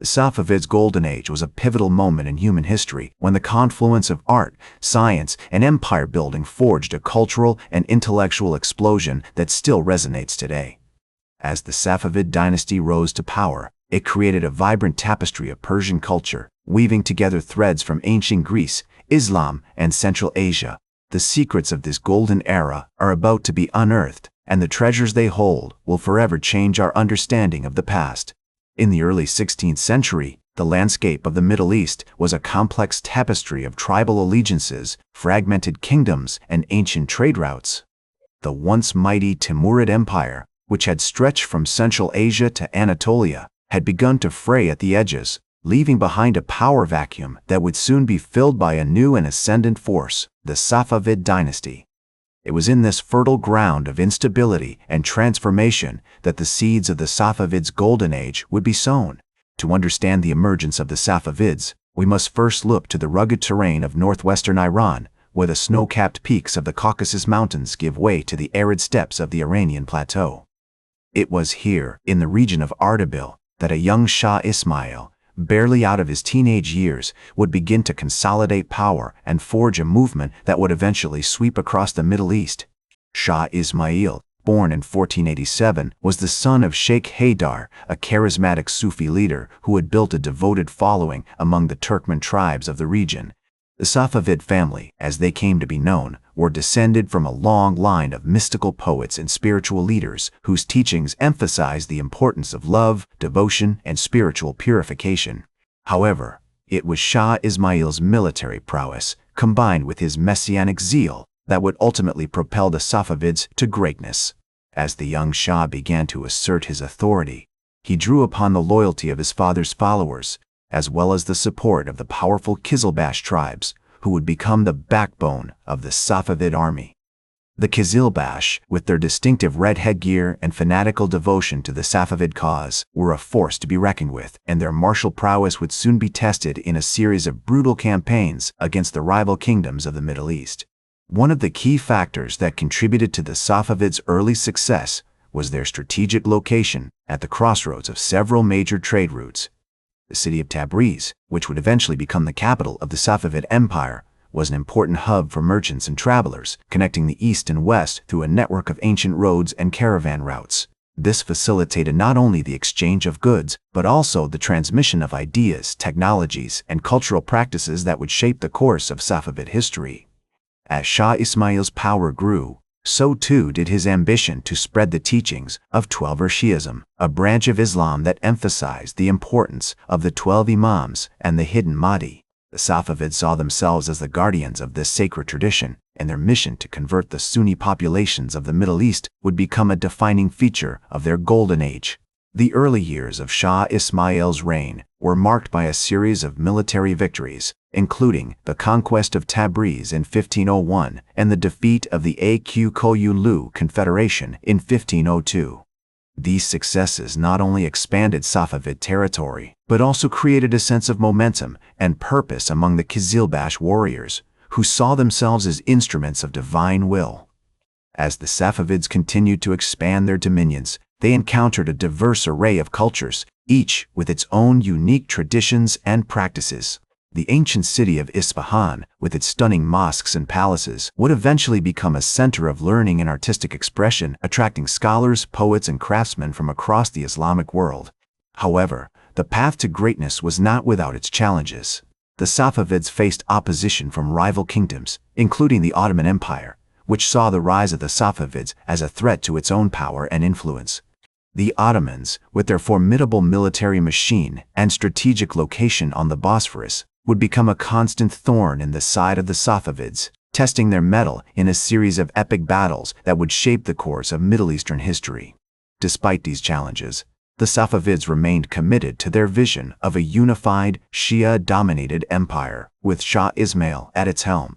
The Safavids' golden age was a pivotal moment in human history when the confluence of art, science, and empire building forged a cultural and intellectual explosion that still resonates today. As the Safavid dynasty rose to power, it created a vibrant tapestry of Persian culture, weaving together threads from ancient Greece, Islam, and Central Asia. The secrets of this golden era are about to be unearthed, and the treasures they hold will forever change our understanding of the past. In the early 16th century, the landscape of the Middle East was a complex tapestry of tribal allegiances, fragmented kingdoms, and ancient trade routes. The once mighty Timurid Empire, which had stretched from Central Asia to Anatolia, had begun to fray at the edges, leaving behind a power vacuum that would soon be filled by a new and ascendant force, the Safavid dynasty. It was in this fertile ground of instability and transformation that the seeds of the Safavids' golden age would be sown. To understand the emergence of the Safavids, we must first look to the rugged terrain of northwestern Iran, where the snow-capped peaks of the Caucasus Mountains give way to the arid steppes of the Iranian plateau. It was here, in the region of Ardabil, that a young Shah Ismail, barely out of his teenage years, would begin to consolidate power and forge a movement that would eventually sweep across the Middle East. Shah Ismail, born in 1487, was the son of Sheikh Haydar, a charismatic Sufi leader who had built a devoted following among the Turkmen tribes of the region. The Safavid family, as they came to be known, were descended from a long line of mystical poets and spiritual leaders whose teachings emphasized the importance of love, devotion, and spiritual purification. However, it was Shah Ismail's military prowess, combined with his messianic zeal, that would ultimately propel the Safavids to greatness. As the young Shah began to assert his authority, he drew upon the loyalty of his father's followers, as well as the support of the powerful Qizilbash tribes, who would become the backbone of the Safavid army. The Qizilbash, with their distinctive red headgear and fanatical devotion to the Safavid cause, were a force to be reckoned with, and their martial prowess would soon be tested in a series of brutal campaigns against the rival kingdoms of the Middle East. One of the key factors that contributed to the Safavids' early success was their strategic location at the crossroads of several major trade routes. The city of Tabriz, which would eventually become the capital of the Safavid Empire, was an important hub for merchants and travelers, connecting the east and west through a network of ancient roads and caravan routes. This facilitated not only the exchange of goods, but also the transmission of ideas, technologies, and cultural practices that would shape the course of Safavid history. As Shah Ismail's power grew, so too did his ambition to spread the teachings of Twelver Shi'ism, a branch of Islam that emphasized the importance of the 12 Imams and the hidden Mahdi. The Safavids saw themselves as the guardians of this sacred tradition, and their mission to convert the Sunni populations of the Middle East would become a defining feature of their golden age. The early years of Shah Ismail's reign were marked by a series of military victories, including the conquest of Tabriz in 1501 and the defeat of the Aq-Koyunlu Confederation in 1502. These successes not only expanded Safavid territory, but also created a sense of momentum and purpose among the Qizilbash warriors, who saw themselves as instruments of divine will. As the Safavids continued to expand their dominions, they encountered a diverse array of cultures, each with its own unique traditions and practices. The ancient city of Isfahan, with its stunning mosques and palaces, would eventually become a center of learning and artistic expression, attracting scholars, poets, and craftsmen from across the Islamic world. However, the path to greatness was not without its challenges. The Safavids faced opposition from rival kingdoms, including the Ottoman Empire, which saw the rise of the Safavids as a threat to its own power and influence. The Ottomans, with their formidable military machine and strategic location on the Bosphorus, would become a constant thorn in the side of the Safavids, testing their mettle in a series of epic battles that would shape the course of Middle Eastern history. Despite these challenges, the Safavids remained committed to their vision of a unified, Shia-dominated empire, with Shah Ismail at its helm.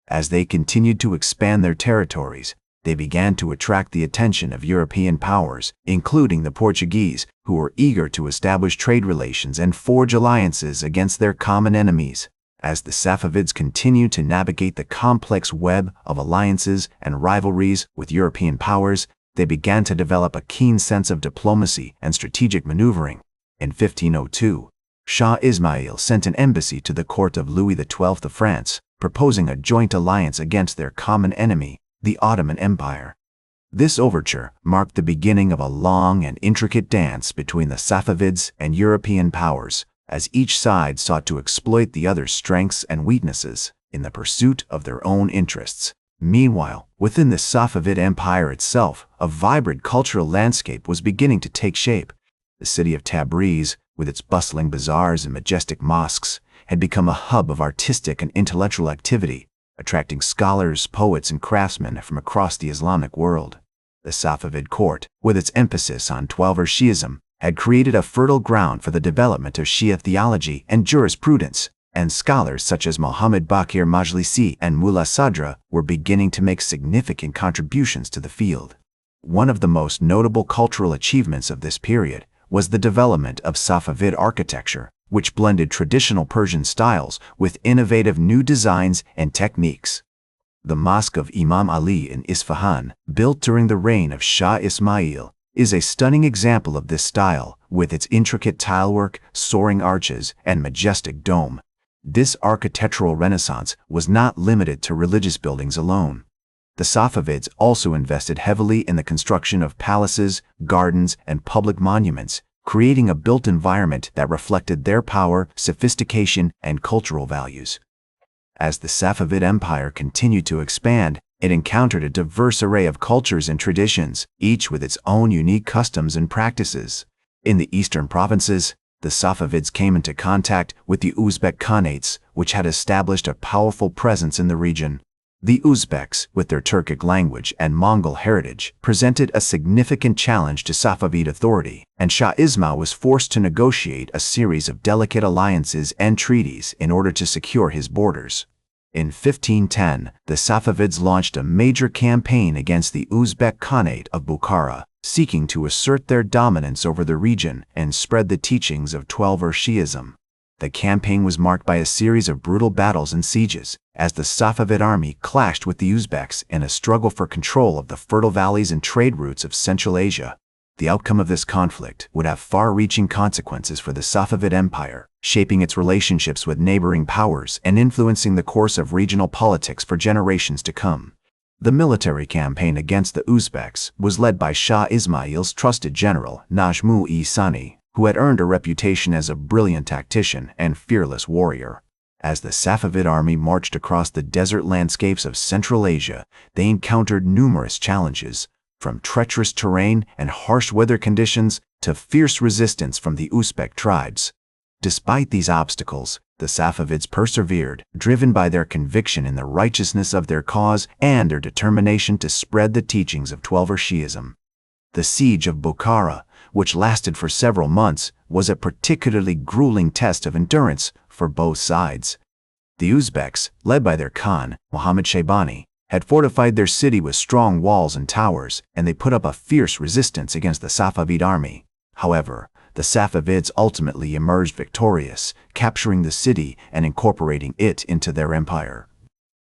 As they continued to expand their territories, they began to attract the attention of European powers, including the Portuguese, who were eager to establish trade relations and forge alliances against their common enemies. As the Safavids continued to navigate the complex web of alliances and rivalries with European powers, they began to develop a keen sense of diplomacy and strategic maneuvering. In 1502, Shah Ismail sent an embassy to the court of Louis XII of France, proposing a joint alliance against their common enemy, the Ottoman Empire. This overture marked the beginning of a long and intricate dance between the Safavids and European powers, as each side sought to exploit the other's strengths and weaknesses in the pursuit of their own interests. Meanwhile, within the Safavid Empire itself, a vibrant cultural landscape was beginning to take shape. The city of Tabriz, with its bustling bazaars and majestic mosques, had become a hub of artistic and intellectual activity, attracting scholars, poets, and craftsmen from across the Islamic world. The Safavid court, with its emphasis on Twelver Shi'ism, had created a fertile ground for the development of Shia theology and jurisprudence, and scholars such as Muhammad Baqir Majlisi and Mullah Sadra were beginning to make significant contributions to the field. One of the most notable cultural achievements of this period was the development of Safavid architecture, which blended traditional Persian styles with innovative new designs and techniques. The Mosque of Imam Ali in Isfahan, built during the reign of Shah Ismail, is a stunning example of this style, with its intricate tilework, soaring arches, and majestic dome. This architectural renaissance was not limited to religious buildings alone. The Safavids also invested heavily in the construction of palaces, gardens, and public monuments, creating a built environment that reflected their power, sophistication, and cultural values. As the Safavid Empire continued to expand, it encountered a diverse array of cultures and traditions, each with its own unique customs and practices. In the eastern provinces, the Safavids came into contact with the Uzbek Khanates, which had established a powerful presence in the region. The Uzbeks, with their Turkic language and Mongol heritage, presented a significant challenge to Safavid authority, and Shah Ismail was forced to negotiate a series of delicate alliances and treaties in order to secure his borders. In 1510, the Safavids launched a major campaign against the Uzbek Khanate of Bukhara, seeking to assert their dominance over the region and spread the teachings of Twelver Shi'ism. The campaign was marked by a series of brutal battles and sieges, as the Safavid army clashed with the Uzbeks in a struggle for control of the fertile valleys and trade routes of Central Asia. The outcome of this conflict would have far-reaching consequences for the Safavid Empire, shaping its relationships with neighboring powers and influencing the course of regional politics for generations to come. The military campaign against the Uzbeks was led by Shah Ismail's trusted general, Najm-e-Sani, who had earned a reputation as a brilliant tactician and fearless warrior. As the Safavid army marched across the desert landscapes of Central Asia, they encountered numerous challenges, from treacherous terrain and harsh weather conditions to fierce resistance from the Uzbek tribes. Despite these obstacles, the Safavids persevered, driven by their conviction in the righteousness of their cause and their determination to spread the teachings of Twelver Shi'ism. The siege of Bukhara, which lasted for several months, was a particularly grueling test of endurance for both sides. The Uzbeks, led by their Khan, Muhammad Shaybani, had fortified their city with strong walls and towers, and they put up a fierce resistance against the Safavid army. However, the Safavids ultimately emerged victorious, capturing the city and incorporating it into their empire.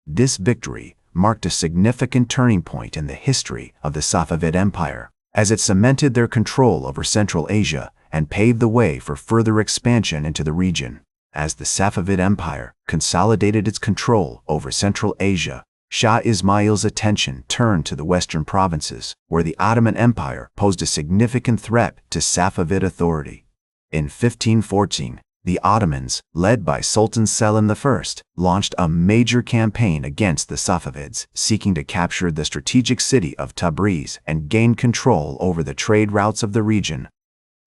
This victory marked a significant turning point in the history of the Safavid Empire, as it cemented their control over Central Asia and paved the way for further expansion into the region. As the Safavid Empire consolidated its control over Central Asia, Shah Ismail's attention turned to the western provinces, where the Ottoman Empire posed a significant threat to Safavid authority. In 1514, the Ottomans, led by Sultan Selim I, launched a major campaign against the Safavids, seeking to capture the strategic city of Tabriz and gain control over the trade routes of the region.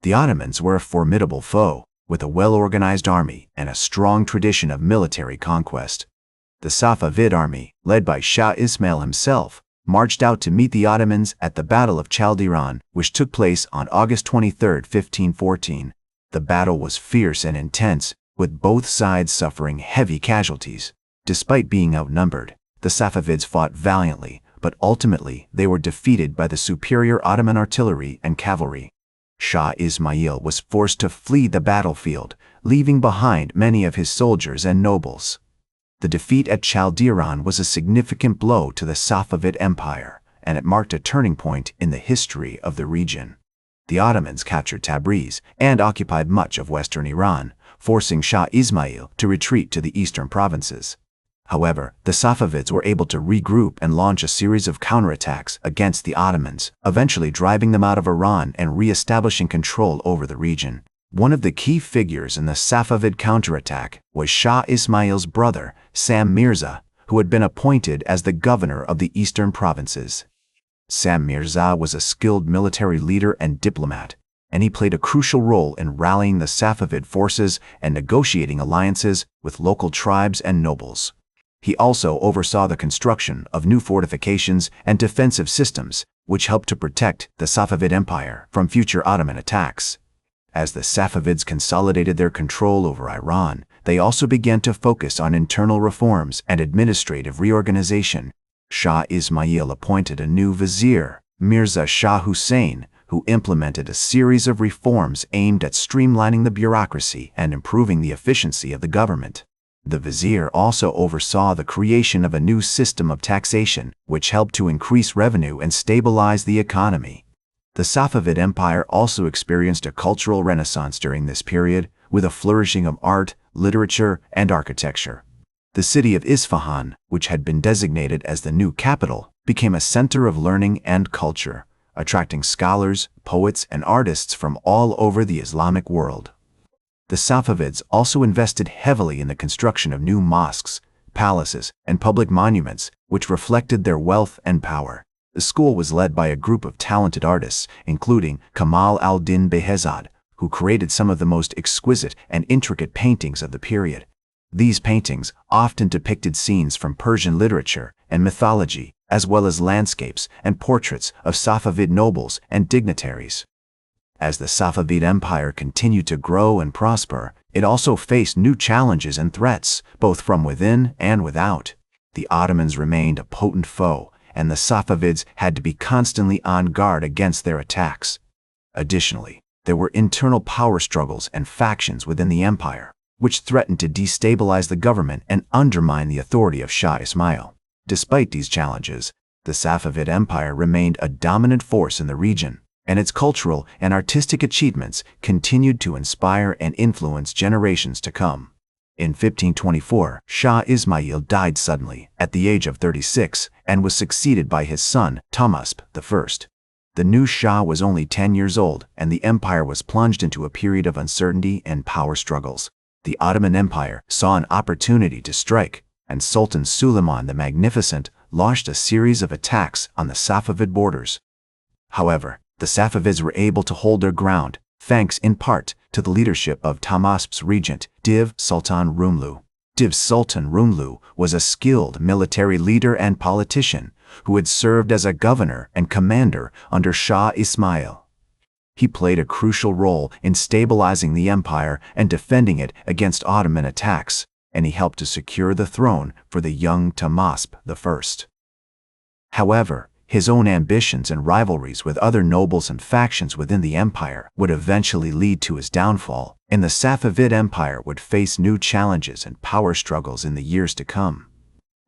The Ottomans were a formidable foe, with a well-organized army and a strong tradition of military conquest. The Safavid army, led by Shah Ismail himself, marched out to meet the Ottomans at the Battle of Chaldiran, which took place on August 23, 1514. The battle was fierce and intense, with both sides suffering heavy casualties. Despite being outnumbered, the Safavids fought valiantly, but ultimately they were defeated by the superior Ottoman artillery and cavalry. Shah Ismail was forced to flee the battlefield, leaving behind many of his soldiers and nobles. The defeat at Chaldiran was a significant blow to the Safavid Empire, and it marked a turning point in the history of the region. The Ottomans captured Tabriz and occupied much of western Iran, forcing Shah Ismail to retreat to the eastern provinces. However, the Safavids were able to regroup and launch a series of counterattacks against the Ottomans, eventually driving them out of Iran and re-establishing control over the region. One of the key figures in the Safavid counterattack was Shah Ismail's brother, Sam Mirza, who had been appointed as the governor of the eastern provinces. Sam Mirza was a skilled military leader and diplomat, and he played a crucial role in rallying the Safavid forces and negotiating alliances with local tribes and nobles. He also oversaw the construction of new fortifications and defensive systems, which helped to protect the Safavid Empire from future Ottoman attacks. As the Safavids consolidated their control over Iran, they also began to focus on internal reforms and administrative reorganization. Shah Ismail appointed a new vizier, Mirza Shah Hussein, who implemented a series of reforms aimed at streamlining the bureaucracy and improving the efficiency of the government. The vizier also oversaw the creation of a new system of taxation, which helped to increase revenue and stabilize the economy. The Safavid Empire also experienced a cultural renaissance during this period, with a flourishing of art, literature, and architecture. The city of Isfahan, which had been designated as the new capital, became a center of learning and culture, attracting scholars, poets, and artists from all over the Islamic world. The Safavids also invested heavily in the construction of new mosques, palaces, and public monuments, which reflected their wealth and power. The school was led by a group of talented artists, including Kamal al-Din Behzad, who created some of the most exquisite and intricate paintings of the period. These paintings often depicted scenes from Persian literature and mythology, as well as landscapes and portraits of Safavid nobles and dignitaries. As the Safavid Empire continued to grow and prosper, it also faced new challenges and threats, both from within and without. The Ottomans remained a potent foe, and the Safavids had to be constantly on guard against their attacks. Additionally, there were internal power struggles and factions within the empire, which threatened to destabilize the government and undermine the authority of Shah Ismail. Despite these challenges, the Safavid Empire remained a dominant force in the region, and its cultural and artistic achievements continued to inspire and influence generations to come. In 1524, Shah Ismail died suddenly at the age of 36 and was succeeded by his son, Tahmasp I. The new Shah was only 10 years old, and the empire was plunged into a period of uncertainty and power struggles. The Ottoman Empire saw an opportunity to strike, and Sultan Suleiman the Magnificent launched a series of attacks on the Safavid borders. However, the Safavids were able to hold their ground, thanks in part to the leadership of Tahmasp's regent, Div Sultan Rumlu. Div Sultan Rumlu was a skilled military leader and politician who had served as a governor and commander under Shah Ismail. He played a crucial role in stabilizing the empire and defending it against Ottoman attacks, and he helped to secure the throne for the young Tahmasp I. However, his own ambitions and rivalries with other nobles and factions within the empire would eventually lead to his downfall, and the Safavid Empire would face new challenges and power struggles in the years to come.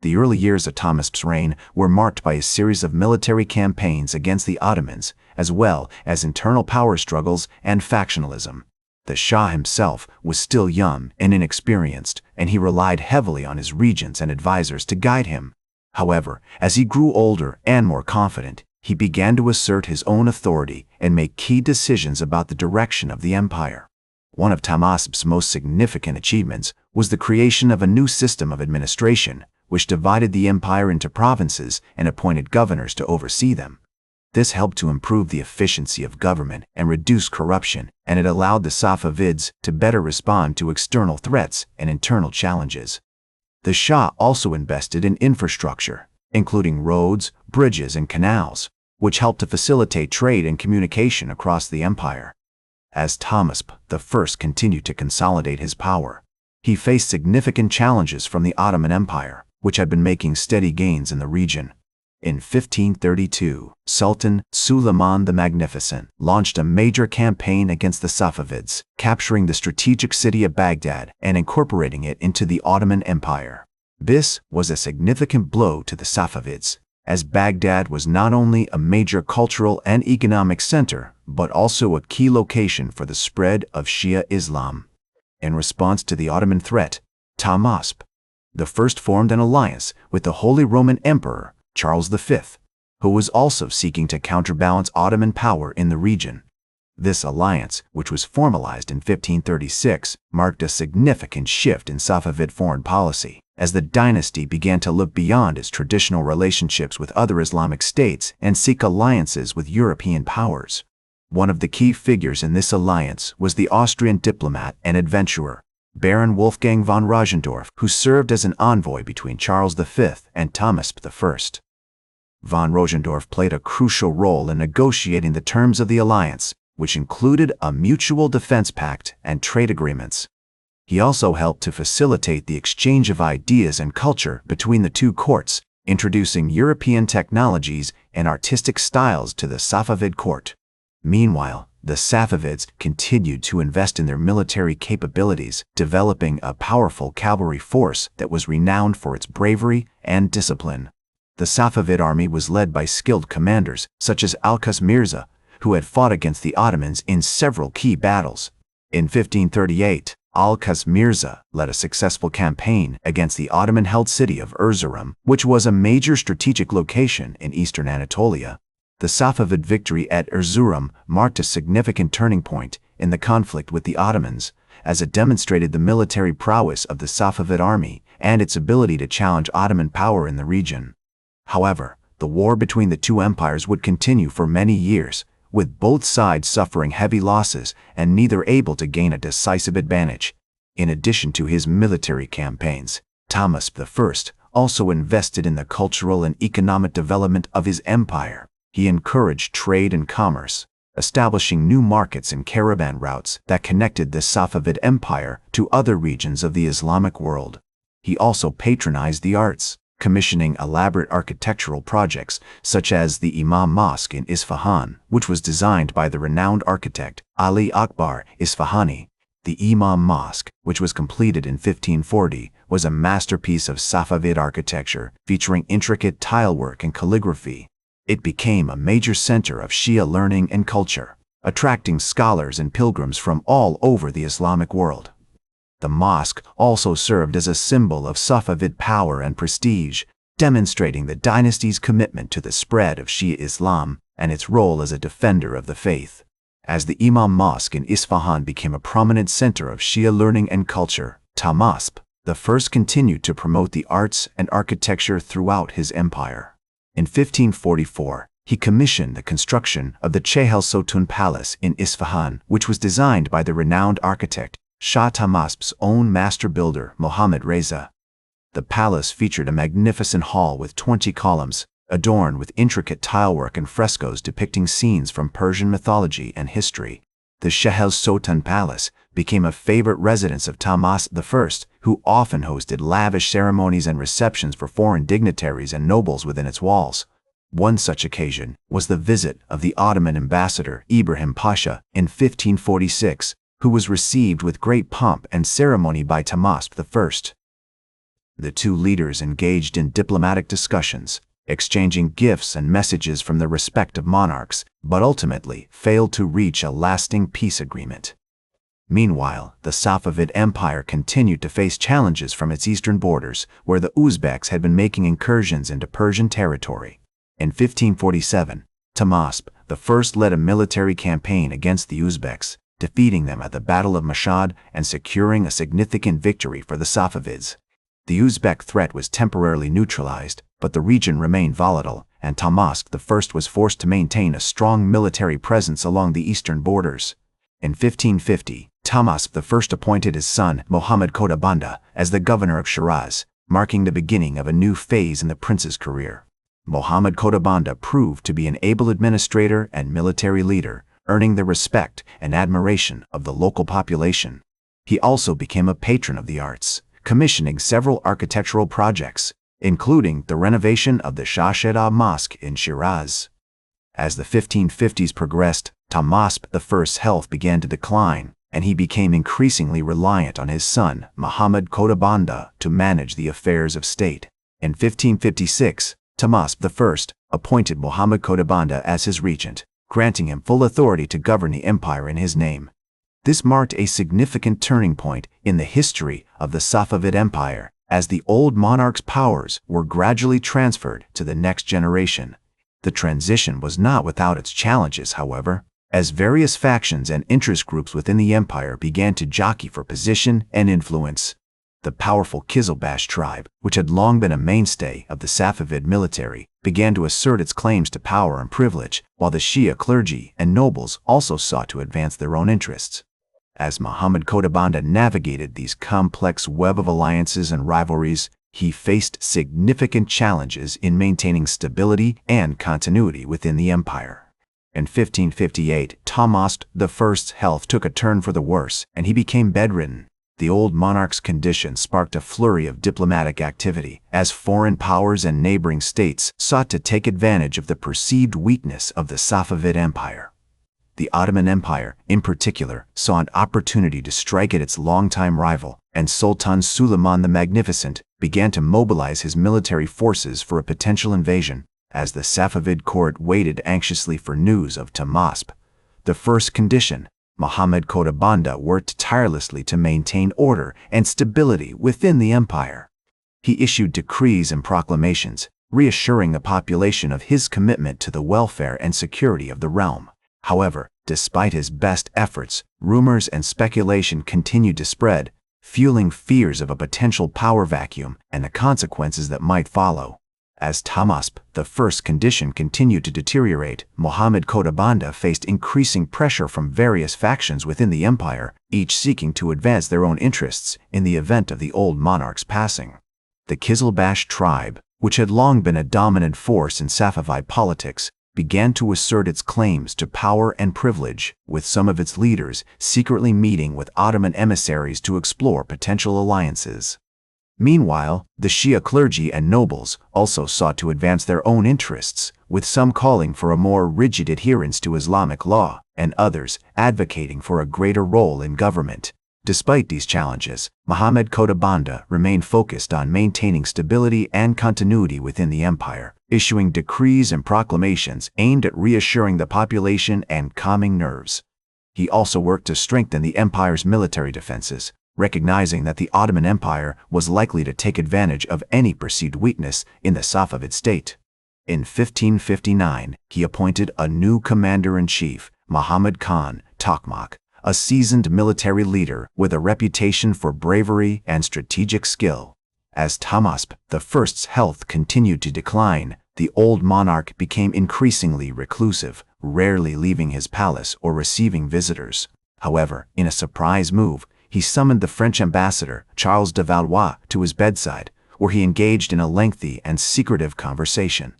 The early years of Tahmasp's reign were marked by a series of military campaigns against the Ottomans, as well as internal power struggles and factionalism. The Shah himself was still young and inexperienced, and he relied heavily on his regents and advisors to guide him. However, as he grew older and more confident, he began to assert his own authority and make key decisions about the direction of the empire. One of Tahmasp's most significant achievements was the creation of a new system of administration, which divided the empire into provinces and appointed governors to oversee them. This helped to improve the efficiency of government and reduce corruption, and it allowed the Safavids to better respond to external threats and internal challenges. The Shah also invested in infrastructure, including roads, bridges, and canals, which helped to facilitate trade and communication across the empire. As Tahmasp I continued to consolidate his power, he faced significant challenges from the Ottoman Empire, which had been making steady gains in the region. In 1532, Sultan Suleiman the Magnificent launched a major campaign against the Safavids, capturing the strategic city of Baghdad and incorporating it into the Ottoman Empire. This was a significant blow to the Safavids, as Baghdad was not only a major cultural and economic center, but also a key location for the spread of Shia Islam. In response to the Ottoman threat, Tahmasp the First formed an alliance with the Holy Roman Emperor Charles V, who was also seeking to counterbalance Ottoman power in the region. This alliance, which was formalized in 1536, marked a significant shift in Safavid foreign policy, as the dynasty began to look beyond its traditional relationships with other Islamic states and seek alliances with European powers. One of the key figures in this alliance was the Austrian diplomat and adventurer, Baron Wolfgang von Rajendorf, who served as an envoy between Charles V and Tahmasp I. Von Rajendorf played a crucial role in negotiating the terms of the alliance, which included a mutual defense pact and trade agreements. He also helped to facilitate the exchange of ideas and culture between the two courts, introducing European technologies and artistic styles to the Safavid court. Meanwhile, the Safavids continued to invest in their military capabilities, developing a powerful cavalry force that was renowned for its bravery and discipline. The Safavid army was led by skilled commanders such as Alqas Mirza, who had fought against the Ottomans in several key battles. In 1538, Alqas Mirza led a successful campaign against the Ottoman-held city of Erzurum, which was a major strategic location in eastern Anatolia. The Safavid victory at Erzurum marked a significant turning point in the conflict with the Ottomans, as it demonstrated the military prowess of the Safavid army and its ability to challenge Ottoman power in the region. However, the war between the two empires would continue for many years, with both sides suffering heavy losses and neither able to gain a decisive advantage. In addition to his military campaigns, Tahmasp I also invested in the cultural and economic development of his empire. He encouraged trade and commerce, establishing new markets and caravan routes that connected the Safavid Empire to other regions of the Islamic world. He also patronized the arts, commissioning elaborate architectural projects such as the Imam Mosque in Isfahan, which was designed by the renowned architect Ali Akbar Isfahani. The Imam Mosque, which was completed in 1540, was a masterpiece of Safavid architecture, featuring intricate tilework and calligraphy. It became a major center of Shia learning and culture, attracting scholars and pilgrims from all over the Islamic world. The mosque also served as a symbol of Safavid power and prestige, demonstrating the dynasty's commitment to the spread of Shia Islam and its role as a defender of the faith. As the Imam Mosque in Isfahan became a prominent center of Shia learning and culture, Tahmasp I continued to promote the arts and architecture throughout his empire. In 1544, he commissioned the construction of the Chehel Sotun Palace in Isfahan, which was designed by the renowned architect Shah Tahmasp's own master builder, Mohammad Reza. The palace featured a magnificent hall with 20 columns, adorned with intricate tilework and frescoes depicting scenes from Persian mythology and history. The Chehel Sotun Palace became a favorite residence of Tahmasp I, who often hosted lavish ceremonies and receptions for foreign dignitaries and nobles within its walls. One such occasion was the visit of the Ottoman ambassador Ibrahim Pasha in 1546, who was received with great pomp and ceremony by Tahmasp I. The two leaders engaged in diplomatic discussions, exchanging gifts and messages from their respective monarchs, but ultimately failed to reach a lasting peace agreement. Meanwhile, the Safavid Empire continued to face challenges from its eastern borders, where the Uzbeks had been making incursions into Persian territory. In 1547, Tahmasp I led a military campaign against the Uzbeks, defeating them at the Battle of Mashhad and securing a significant victory for the Safavids. The Uzbek threat was temporarily neutralized, but the region remained volatile, and Tahmasp I was forced to maintain a strong military presence along the eastern borders. In 1550, Tahmasp I appointed his son, Muhammad Kodabanda, as the governor of Shiraz, marking the beginning of a new phase in the prince's career. Muhammad Kodabanda proved to be an able administrator and military leader, earning the respect and admiration of the local population. He also became a patron of the arts, commissioning several architectural projects, including the renovation of the Shah Ismail Mosque in Shiraz. As the 1550s progressed, Tahmasp I's health began to decline, and he became increasingly reliant on his son, Muhammad Kodabanda, to manage the affairs of state. In 1556, Tahmasp I appointed Muhammad Kodabanda as his regent, granting him full authority to govern the empire in his name. This marked a significant turning point in the history of the Safavid Empire, as the old monarch's powers were gradually transferred to the next generation. The transition was not without its challenges, however, as various factions and interest groups within the empire began to jockey for position and influence. The powerful Qizilbash tribe, which had long been a mainstay of the Safavid military, began to assert its claims to power and privilege, while the Shia clergy and nobles also sought to advance their own interests. As Muhammad Qodabanda navigated these complex web of alliances and rivalries, he faced significant challenges in maintaining stability and continuity within the empire. In 1558, Tahmasp I's health took a turn for the worse, and he became bedridden. The old monarch's condition sparked a flurry of diplomatic activity, as foreign powers and neighboring states sought to take advantage of the perceived weakness of the Safavid Empire. The Ottoman Empire, in particular, saw an opportunity to strike at its longtime rival, and Sultan Suleiman the Magnificent began to mobilize his military forces for a potential invasion. As the Safavid court waited anxiously for news of Tahmasp, the first condition, Muhammad Qodabanda worked tirelessly to maintain order and stability within the empire. He issued decrees and proclamations, reassuring the population of his commitment to the welfare and security of the realm. However, despite his best efforts, rumors and speculation continued to spread, fueling fears of a potential power vacuum and the consequences that might follow. As Tahmasp I's condition continued to deteriorate, Muhammad Qodabanda faced increasing pressure from various factions within the empire, each seeking to advance their own interests in the event of the old monarch's passing. The Qizilbash tribe, which had long been a dominant force in Safavid politics, began to assert its claims to power and privilege, with some of its leaders secretly meeting with Ottoman emissaries to explore potential alliances. Meanwhile, the Shia clergy and nobles also sought to advance their own interests, with some calling for a more rigid adherence to Islamic law and others advocating for a greater role in government. Despite these challenges, Muhammad Qodabanda remained focused on maintaining stability and continuity within the empire, issuing decrees and proclamations aimed at reassuring the population and calming nerves. He also worked to strengthen the empire's military defenses, recognizing that the Ottoman Empire was likely to take advantage of any perceived weakness in the Safavid state. In 1559, he appointed a new commander-in-chief, Muhammad Khan Tokmak, a seasoned military leader with a reputation for bravery and strategic skill. As Tahmasp I's health continued to decline, the old monarch became increasingly reclusive, rarely leaving his palace or receiving visitors. However, in a surprise move, he summoned the French ambassador, Charles de Valois, to his bedside, where he engaged in a lengthy and secretive conversation.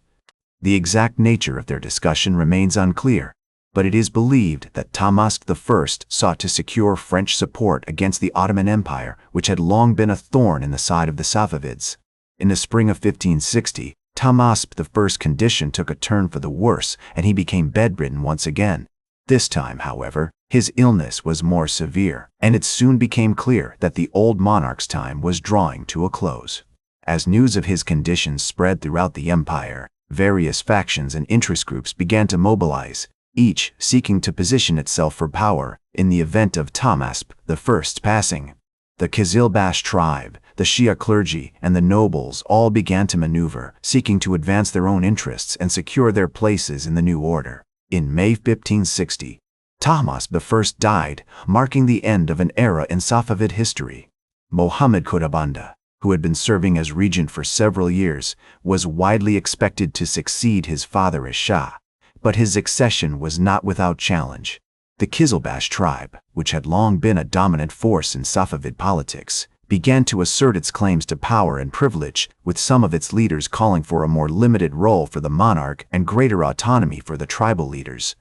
The exact nature of their discussion remains unclear, but it is believed that Tahmasp I sought to secure French support against the Ottoman Empire, which had long been a thorn in the side of the Safavids. In the spring of 1560, Tahmasp I's condition took a turn for the worse, and he became bedridden once again. This time, however, his illness was more severe, and it soon became clear that the old monarch's time was drawing to a close. As news of his condition spread throughout the empire, various factions and interest groups began to mobilize, each seeking to position itself for power in the event of Tahmasp I's passing. The Qizilbash tribe, the Shia clergy, and the nobles all began to maneuver, seeking to advance their own interests and secure their places in the new order. In May 1560, Tahmasp I died, marking the end of an era in Safavid history. Muhammad Qodabanda, who had been serving as regent for several years, was widely expected to succeed his father as Shah, but his accession was not without challenge. The Qizilbash tribe, which had long been a dominant force in Safavid politics, began to assert its claims to power and privilege, with some of its leaders calling for a more limited role for the monarch and greater autonomy for the tribal leaders.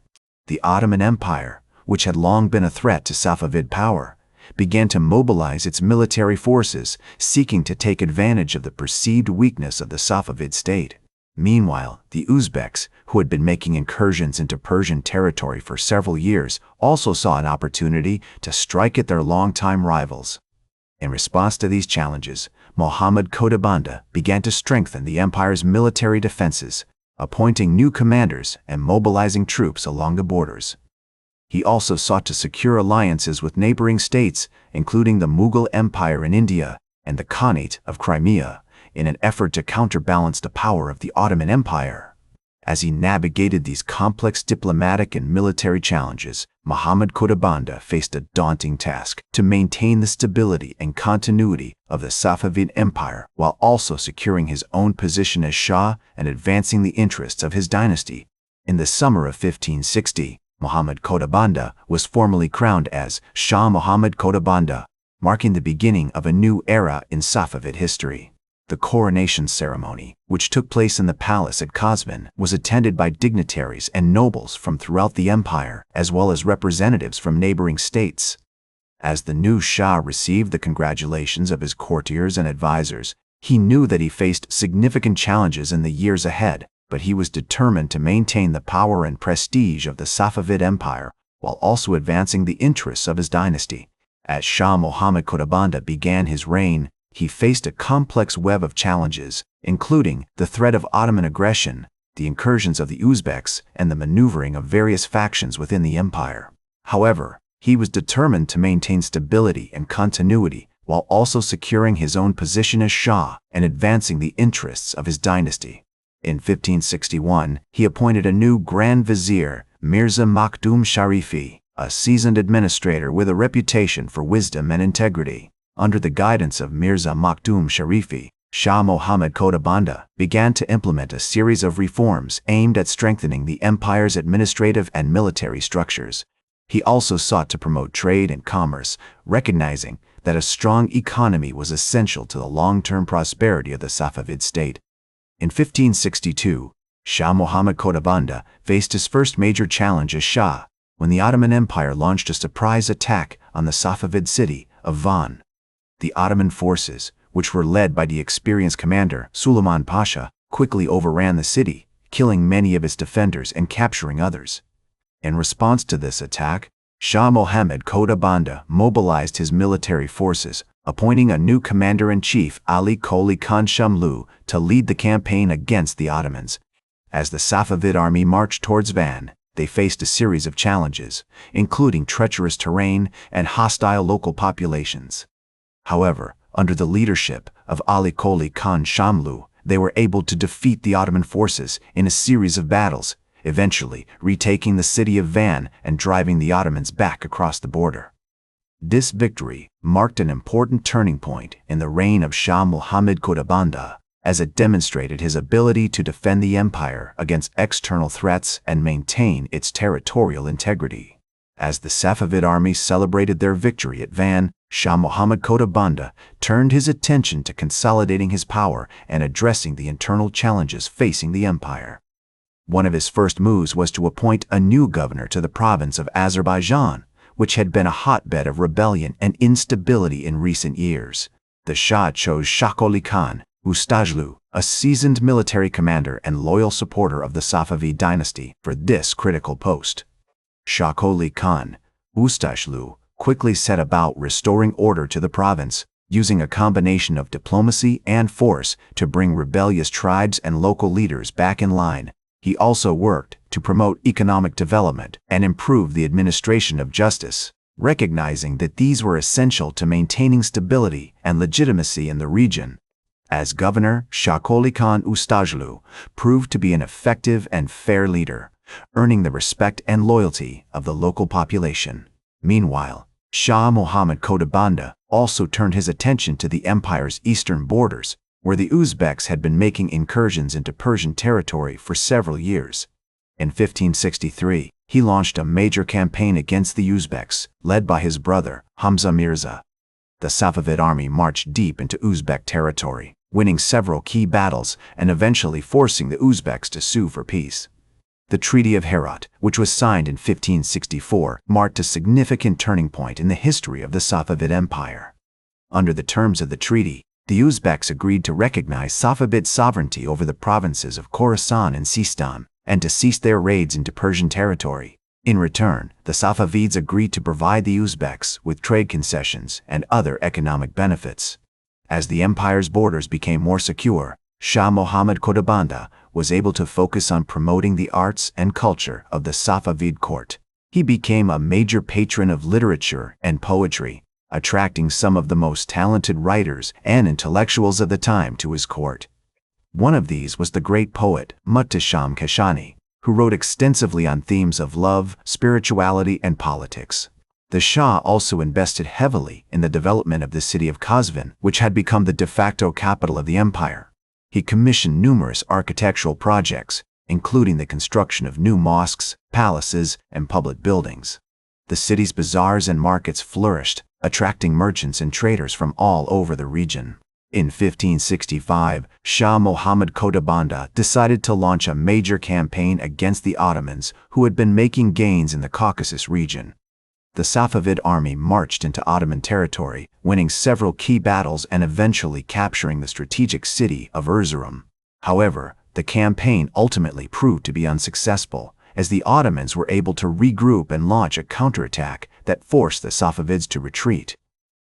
The Ottoman Empire, which had long been a threat to Safavid power, began to mobilize its military forces, seeking to take advantage of the perceived weakness of the Safavid state. Meanwhile, the Uzbeks, who had been making incursions into Persian territory for several years, also saw an opportunity to strike at their longtime rivals. In response to these challenges, Muhammad Qodabanda began to strengthen the empire's military defenses, appointing new commanders and mobilizing troops along the borders. He also sought to secure alliances with neighboring states, including the Mughal Empire in India and the Khanate of Crimea, in an effort to counterbalance the power of the Ottoman Empire. As he navigated these complex diplomatic and military challenges, Muhammad Qutbanda faced a daunting task to maintain the stability and continuity of the Safavid Empire while also securing his own position as Shah and advancing the interests of his dynasty. In the summer of 1560, Muhammad Qutbanda was formally crowned as Shah Muhammad Qutbanda, marking the beginning of a new era in Safavid history. The coronation ceremony, which took place in the palace at Qazvin, was attended by dignitaries and nobles from throughout the empire, as well as representatives from neighboring states. As the new Shah received the congratulations of his courtiers and advisors, he knew that he faced significant challenges in the years ahead, but he was determined to maintain the power and prestige of the Safavid Empire while also advancing the interests of his dynasty. As Shah Muhammad Qutbanda began his reign, he faced a complex web of challenges, including the threat of Ottoman aggression, the incursions of the Uzbeks, and the maneuvering of various factions within the empire. However, he was determined to maintain stability and continuity while also securing his own position as Shah and advancing the interests of his dynasty. In 1561, he appointed a new Grand Vizier, Mirza Makhdoom Sharifi, a seasoned administrator with a reputation for wisdom and integrity. Under the guidance of Mirza Makhdoom Sharifi, Shah Muhammad Qutbanda began to implement a series of reforms aimed at strengthening the empire's administrative and military structures. He also sought to promote trade and commerce, recognizing that a strong economy was essential to the long-term prosperity of the Safavid state. In 1562, Shah Muhammad Qutbanda faced his first major challenge as Shah when the Ottoman Empire launched a surprise attack on the Safavid city of Van. The Ottoman forces, which were led by the experienced commander Suleiman Pasha, quickly overran the city, killing many of its defenders and capturing others. In response to this attack, Shah Muhammad Qutbanda mobilized his military forces, appointing a new commander-in-chief Ali Qoli Khan Shamlu to lead the campaign against the Ottomans. As the Safavid army marched towards Van, they faced a series of challenges, including treacherous terrain and hostile local populations. However, under the leadership of Ali Qoli Khan Shamlu, they were able to defeat the Ottoman forces in a series of battles, eventually retaking the city of Van and driving the Ottomans back across the border. This victory marked an important turning point in the reign of Shah Muhammad Qutbanda, as it demonstrated his ability to defend the empire against external threats and maintain its territorial integrity. As the Safavid army celebrated their victory at Van, Shah Muhammad Qutbanda turned his attention to consolidating his power and addressing the internal challenges facing the empire. One of his first moves was to appoint a new governor to the province of Azerbaijan, which had been a hotbed of rebellion and instability in recent years. The Shah chose Shah Qoli Khan Ustajlu, a seasoned military commander and loyal supporter of the Safavid dynasty, for this critical post. Shah Qoli Khan Ustajlu quickly set about restoring order to the province, using a combination of diplomacy and force to bring rebellious tribes and local leaders back in line. He also worked to promote economic development and improve the administration of justice, recognizing that these were essential to maintaining stability and legitimacy in the region. As governor, Shah Qoli Khan Ustajlu proved to be an effective and fair leader, earning the respect and loyalty of the local population. Meanwhile, Shah Muhammad Qutbanda also turned his attention to the empire's eastern borders, where the Uzbeks had been making incursions into Persian territory for several years. In 1563, he launched a major campaign against the Uzbeks, led by his brother, Hamza Mirza. The Safavid army marched deep into Uzbek territory, winning several key battles and eventually forcing the Uzbeks to sue for peace. The Treaty of Herat, which was signed in 1564, marked a significant turning point in the history of the Safavid Empire. Under the terms of the treaty, the Uzbeks agreed to recognize Safavid sovereignty over the provinces of Khorasan and Sistan, and to cease their raids into Persian territory. In return, the Safavids agreed to provide the Uzbeks with trade concessions and other economic benefits. As the empire's borders became more secure, Shah Muhammad Qutbanda was able to focus on promoting the arts and culture of the Safavid court. He became a major patron of literature and poetry, attracting some of the most talented writers and intellectuals of the time to his court. One of these was the great poet Muhtasham Kashani, who wrote extensively on themes of love, spirituality, and politics. The Shah also invested heavily in the development of the city of Qazvin, which had become the de facto capital of the empire. He commissioned numerous architectural projects, including the construction of new mosques, palaces, and public buildings. The city's bazaars and markets flourished, attracting merchants and traders from all over the region. In 1565, Shah Muhammad Qodabanda decided to launch a major campaign against the Ottomans, who had been making gains in the Caucasus region. The Safavid army marched into Ottoman territory, winning several key battles and eventually capturing the strategic city of Erzurum. However, the campaign ultimately proved to be unsuccessful, as the Ottomans were able to regroup and launch a counterattack that forced the Safavids to retreat.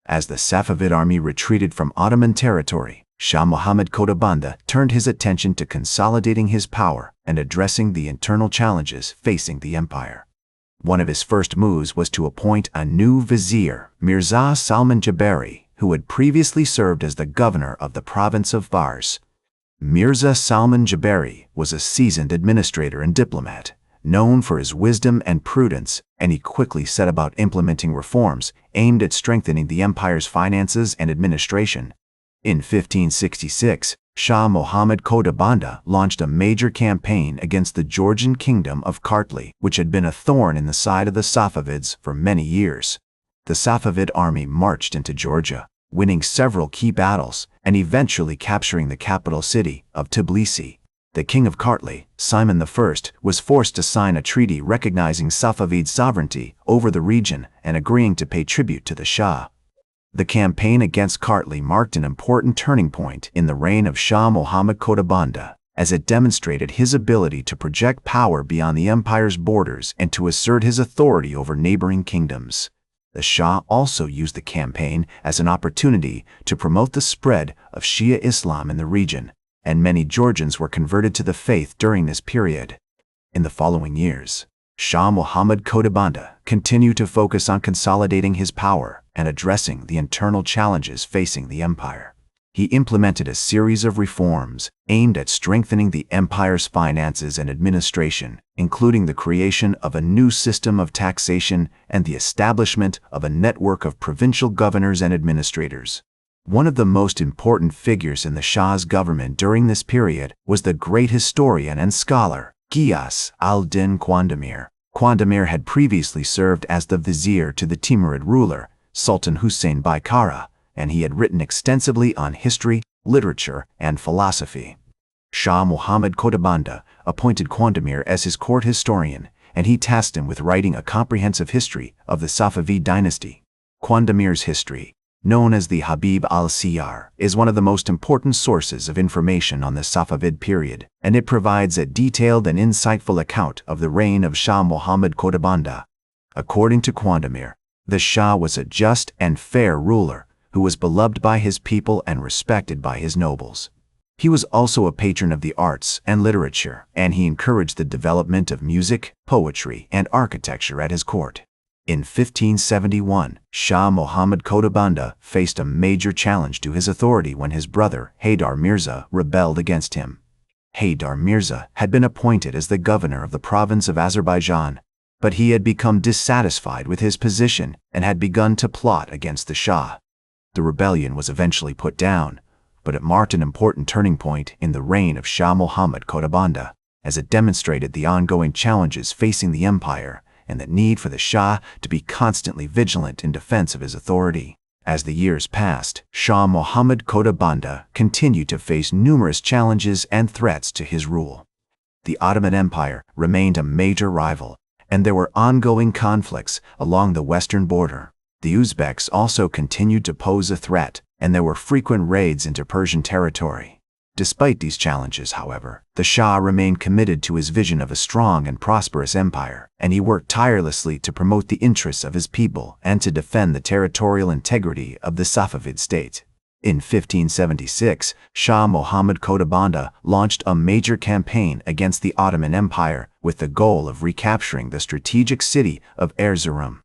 As the Safavid army retreated from Ottoman territory, Shah Muhammad Qodabanda turned his attention to consolidating his power and addressing the internal challenges facing the empire. One of his first moves was to appoint a new vizier, Mirza Salman Jabari, who had previously served as the governor of the province of Fars. Mirza Salman Jabari was a seasoned administrator and diplomat, known for his wisdom and prudence, and he quickly set about implementing reforms aimed at strengthening the empire's finances and administration. In 1566, Shah Muhammad Qodabanda launched a major campaign against the Georgian kingdom of Kartli, which had been a thorn in the side of the Safavids for many years. The Safavid army marched into Georgia, winning several key battles and eventually capturing the capital city of Tbilisi. The king of Kartli, Simon I, was forced to sign a treaty recognizing Safavid sovereignty over the region and agreeing to pay tribute to the Shah. The campaign against Kartli marked an important turning point in the reign of Shah Muhammad Qodabanda, as it demonstrated his ability to project power beyond the empire's borders and to assert his authority over neighboring kingdoms. The Shah also used the campaign as an opportunity to promote the spread of Shia Islam in the region, and many Georgians were converted to the faith during this period. In the following years, Shah Muhammad Qodabanda continued to focus on consolidating his power and addressing the internal challenges facing the empire. He implemented a series of reforms aimed at strengthening the empire's finances and administration, including the creation of a new system of taxation and the establishment of a network of provincial governors and administrators. One of the most important figures in the Shah's government during this period was the great historian and scholar, Ghiyas al-Din Qandemir. Qandemir had previously served as the vizier to the Timurid ruler, Sultan Hussein Baikara, and he had written extensively on history, literature, and philosophy. Shah Muhammad Qodabanda appointed Qandemir as his court historian, and he tasked him with writing a comprehensive history of the Safavid dynasty. Qandemir's history, known as the Habib al-Siyar, is one of the most important sources of information on the Safavid period, and it provides a detailed and insightful account of the reign of Shah Muhammad Qodabanda. According to Qandemir, the Shah was a just and fair ruler who was beloved by his people and respected by his nobles. He was also a patron of the arts and literature, and he encouraged the development of music, poetry, and architecture at his court. In 1571, Shah Muhammad Qodabanda faced a major challenge to his authority when his brother, Haydar Mirza, rebelled against him. Haydar Mirza had been appointed as the governor of the province of Azerbaijan, but he had become dissatisfied with his position and had begun to plot against the Shah. The rebellion was eventually put down, but it marked an important turning point in the reign of Shah Muhammad Qodabanda, as it demonstrated the ongoing challenges facing the empire and the need for the Shah to be constantly vigilant in defense of his authority. As the years passed, Shah Muhammad Qodabanda continued to face numerous challenges and threats to his rule. The Ottoman Empire remained a major rival, and there were ongoing conflicts along the western border. The Uzbeks also continued to pose a threat, and there were frequent raids into Persian territory. Despite these challenges, however, the Shah remained committed to his vision of a strong and prosperous empire, and he worked tirelessly to promote the interests of his people and to defend the territorial integrity of the Safavid state. In 1576, Shah Muhammad Qutb launched a major campaign against the Ottoman Empire with the goal of recapturing the strategic city of Erzurum.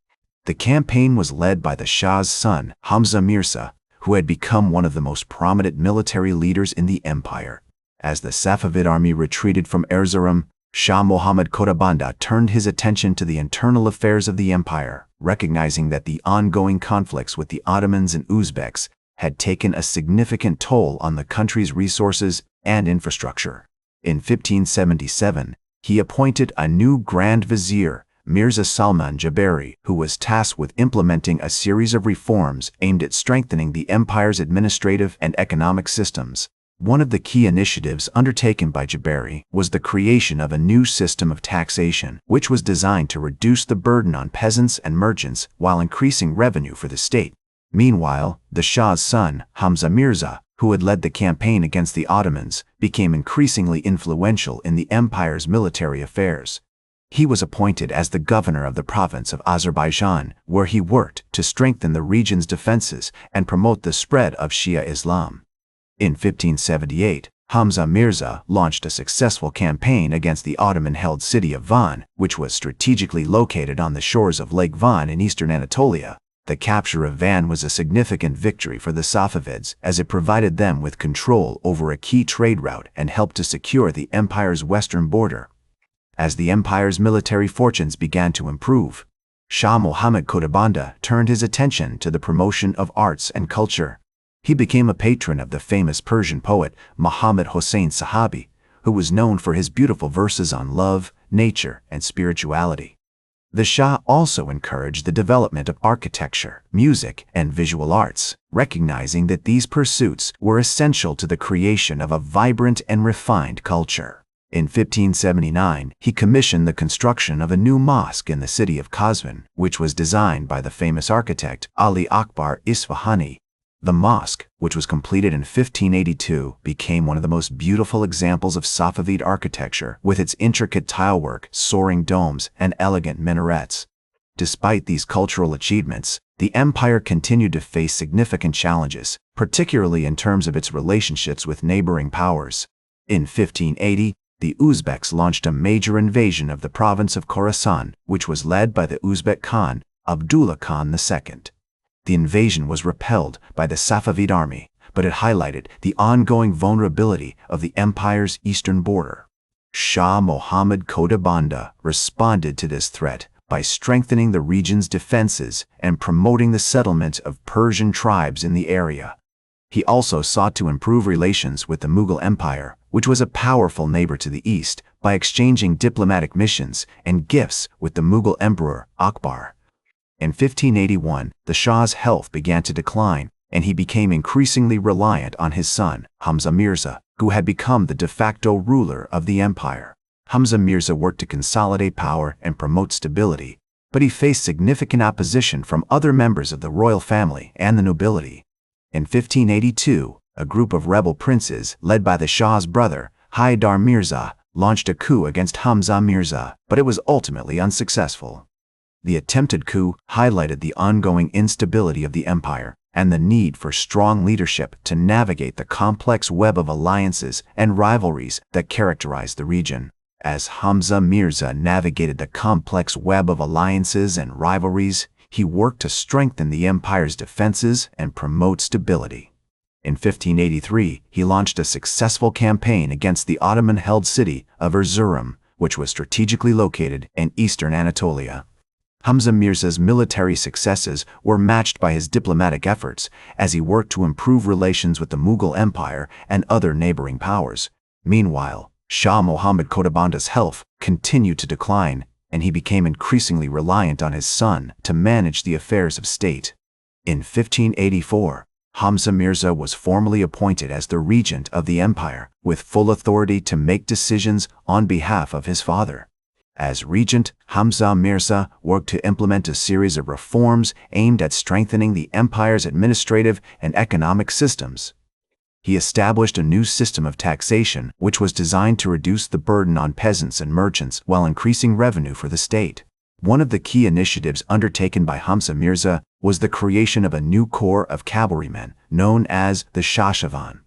The campaign was led by the Shah's son, Hamza Mirza, who had become one of the most prominent military leaders in the empire. As the Safavid army retreated from Erzurum, Shah Muhammad Qutb turned his attention to the internal affairs of the empire, recognizing that the ongoing conflicts with the Ottomans and Uzbeks had taken a significant toll on the country's resources and infrastructure. In 1577, he appointed a new Grand Vizier, Mirza Salman Jabari, who was tasked with implementing a series of reforms aimed at strengthening the empire's administrative and economic systems. One of the key initiatives undertaken by Jabari was the creation of a new system of taxation, which was designed to reduce the burden on peasants and merchants while increasing revenue for the state. Meanwhile, the Shah's son, Hamza Mirza, who had led the campaign against the Ottomans, became increasingly influential in the empire's military affairs. He was appointed as the governor of the province of Azerbaijan, where he worked to strengthen the region's defenses and promote the spread of Shia Islam. In 1578, Hamza Mirza launched a successful campaign against the Ottoman-held city of Van, which was strategically located on the shores of Lake Van in eastern Anatolia. The capture of Van was a significant victory for the Safavids, as it provided them with control over a key trade route and helped to secure the empire's western border. As the empire's military fortunes began to improve, Shah Muhammad Qutb turned his attention to the promotion of arts and culture. He became a patron of the famous Persian poet Muhammad Hossein Sahabi, who was known for his beautiful verses on love, nature, and spirituality. The Shah also encouraged the development of architecture, music, and visual arts, recognizing that these pursuits were essential to the creation of a vibrant and refined culture. In 1579, he commissioned the construction of a new mosque in the city of Qazvin, which was designed by the famous architect Ali Akbar Isfahani. The mosque, which was completed in 1582, became one of the most beautiful examples of Safavid architecture, with its intricate tilework, soaring domes, and elegant minarets. Despite these cultural achievements, the empire continued to face significant challenges, particularly in terms of its relationships with neighboring powers. In 1580, the Uzbeks launched a major invasion of the province of Khorasan, which was led by the Uzbek Khan, Abdullah Khan II. The invasion was repelled by the Safavid army, but it highlighted the ongoing vulnerability of the empire's eastern border. Shah Muhammad Qutb responded to this threat by strengthening the region's defenses and promoting the settlement of Persian tribes in the area. He also sought to improve relations with the Mughal Empire, which was a powerful neighbor to the east, by exchanging diplomatic missions and gifts with the Mughal Emperor Akbar. In 1581, the Shah's health began to decline, and he became increasingly reliant on his son, Hamza Mirza, who had become the de facto ruler of the empire. Hamza Mirza worked to consolidate power and promote stability, but he faced significant opposition from other members of the royal family and the nobility. In 1582, a group of rebel princes, led by the Shah's brother, Haidar Mirza, launched a coup against Hamza Mirza, but it was ultimately unsuccessful. The attempted coup highlighted the ongoing instability of the empire and the need for strong leadership to navigate the complex web of alliances and rivalries that characterized the region. As Hamza Mirza navigated the complex web of alliances and rivalries, he worked to strengthen the empire's defenses and promote stability. In 1583, he launched a successful campaign against the Ottoman-held city of Erzurum, which was strategically located in eastern Anatolia. Hamza Mirza's military successes were matched by his diplomatic efforts as he worked to improve relations with the Mughal Empire and other neighboring powers. Meanwhile, Shah Muhammad Qutb's health continued to decline, and he became increasingly reliant on his son to manage the affairs of state. In 1584, Hamza Mirza was formally appointed as the regent of the empire, with full authority to make decisions on behalf of his father. As regent, Hamza Mirza worked to implement a series of reforms aimed at strengthening the empire's administrative and economic systems. He established a new system of taxation which was designed to reduce the burden on peasants and merchants while increasing revenue for the state. One of the key initiatives undertaken by Hamza Mirza was the creation of a new corps of cavalrymen known as the Shahsavan.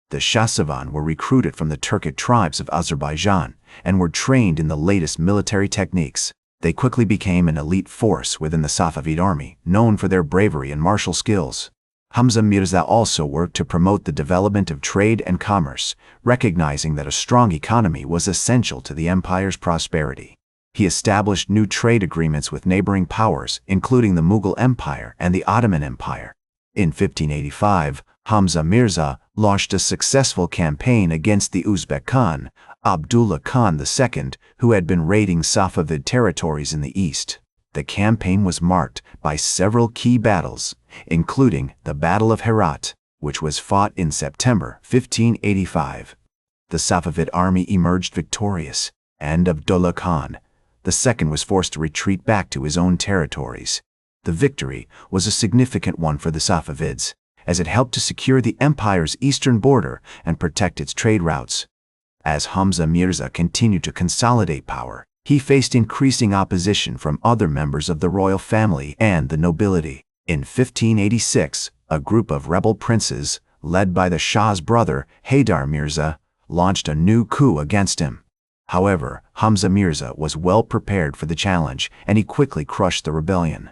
The Shahsavan were recruited from the Turkic tribes of Azerbaijan and were trained in the latest military techniques. They quickly became an elite force within the Safavid army, known for their bravery and martial skills. Hamza Mirza also worked to promote the development of trade and commerce, recognizing that a strong economy was essential to the empire's prosperity. He established new trade agreements with neighboring powers, including the Mughal Empire and the Ottoman Empire. In 1585, Hamza Mirza launched a successful campaign against the Uzbek Khan, Abdullah Khan II, who had been raiding Safavid territories in the east. The campaign was marked by several key battles, including the Battle of Herat, which was fought in September 1585. The Safavid army emerged victorious, and Abdullah Khan II was forced to retreat back to his own territories. The victory was a significant one for the Safavids, as it helped to secure the empire's eastern border and protect its trade routes. As Hamza Mirza continued to consolidate power, he faced increasing opposition from other members of the royal family and the nobility. In 1586, a group of rebel princes, led by the Shah's brother, Haydar Mirza, launched a new coup against him. However, Hamza Mirza was well prepared for the challenge, and he quickly crushed the rebellion.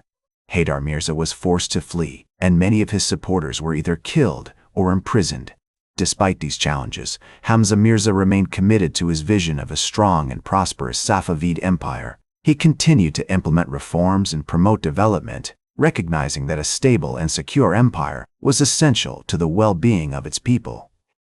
Haydar Mirza was forced to flee, and many of his supporters were either killed or imprisoned. Despite these challenges, Hamza Mirza remained committed to his vision of a strong and prosperous Safavid Empire. He continued to implement reforms and promote development, recognizing that a stable and secure empire was essential to the well-being of its people.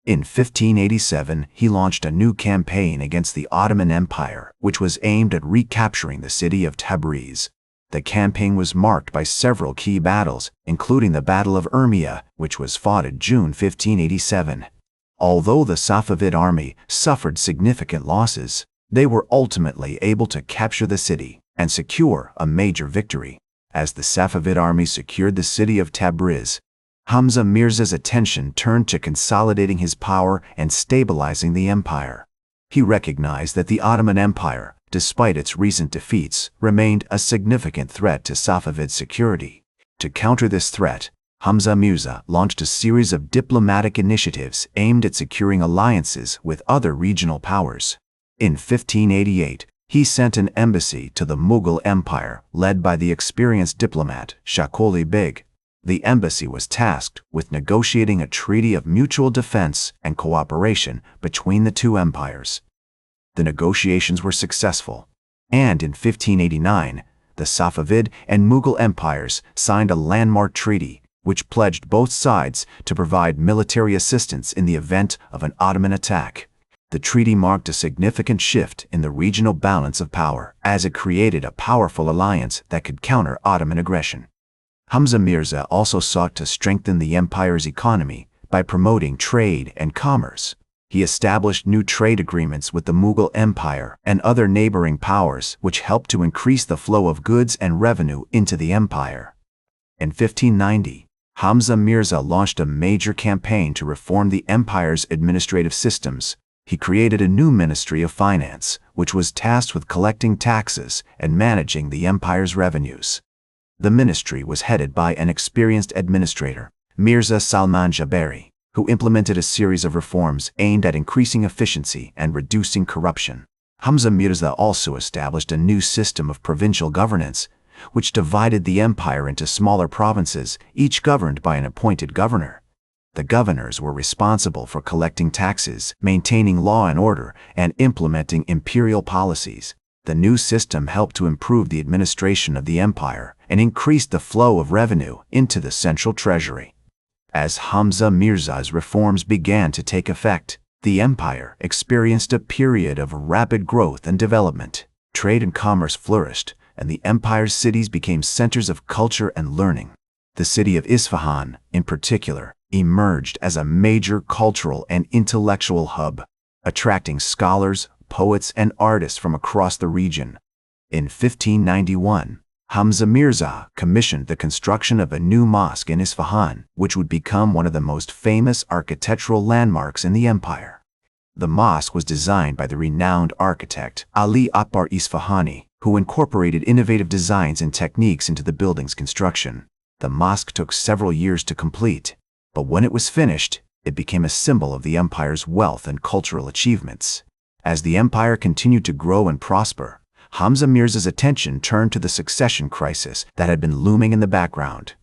In 1587, he launched a new campaign against the Ottoman Empire, which was aimed at recapturing the city of Tabriz. The campaign was marked by several key battles, including the Battle of Urmia, which was fought in June 1587. Although the Safavid army suffered significant losses, they were ultimately able to capture the city and secure a major victory. As the Safavid army secured the city of Tabriz, Hamza Mirza's attention turned to consolidating his power and stabilizing the empire. He recognized that the Ottoman Empire, despite its recent defeats, remained a significant threat to Safavid security. To counter this threat, Hamza Mirza launched a series of diplomatic initiatives aimed at securing alliances with other regional powers. In 1588, he sent an embassy to the Mughal Empire led by the experienced diplomat Shah Beg. The embassy was tasked with negotiating a treaty of mutual defense and cooperation between the two empires. The negotiations were successful, and in 1589, the Safavid and Mughal empires signed a landmark treaty, which pledged both sides to provide military assistance in the event of an Ottoman attack. The treaty marked a significant shift in the regional balance of power, as it created a powerful alliance that could counter Ottoman aggression. Hamza Mirza also sought to strengthen the empire's economy by promoting trade and commerce. He established new trade agreements with the Mughal Empire and other neighboring powers, which helped to increase the flow of goods and revenue into the empire. In 1590, Hamza Mirza launched a major campaign to reform the empire's administrative systems. He created a new Ministry of Finance, which was tasked with collecting taxes and managing the empire's revenues. The ministry was headed by an experienced administrator, Mirza Salman Jabari, who implemented a series of reforms aimed at increasing efficiency and reducing corruption. Hamza Mirza also established a new system of provincial governance, which divided the empire into smaller provinces, each governed by an appointed governor. The governors were responsible for collecting taxes, maintaining law and order, and implementing imperial policies. The new system helped to improve the administration of the empire and increased the flow of revenue into the central treasury. As Hamza Mirza's reforms began to take effect, the empire experienced a period of rapid growth and development. Trade and commerce flourished, and the empire's cities became centers of culture and learning. The city of Isfahan, in particular, emerged as a major cultural and intellectual hub, attracting scholars, poets, and artists from across the region. In 1591, Hamza Mirza commissioned the construction of a new mosque in Isfahan, which would become one of the most famous architectural landmarks in the empire. The mosque was designed by the renowned architect Ali Akbar Isfahani, who incorporated innovative designs and techniques into the building's construction. The mosque took several years to complete, but when it was finished, it became a symbol of the empire's wealth and cultural achievements. As the empire continued to grow and prosper, Hamza Mirza's attention turned to the succession crisis that had been looming in the background.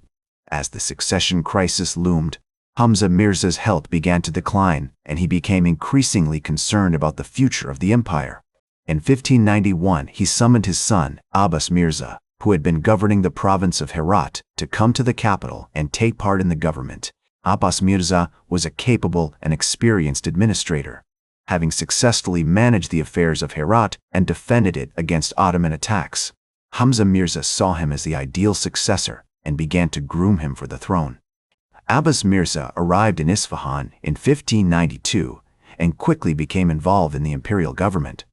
As the succession crisis loomed, Hamza Mirza's health began to decline, and he became increasingly concerned about the future of the empire. In 1591, he summoned his son, Abbas Mirza, who had been governing the province of Herat, to come to the capital and take part in the government. Abbas Mirza was a capable and experienced administrator, having successfully managed the affairs of Herat and defended it against Ottoman attacks. Hamza Mirza saw him as the ideal successor and began to groom him for the throne. Abbas Mirza arrived in Isfahan in 1592 and quickly became involved in the imperial government.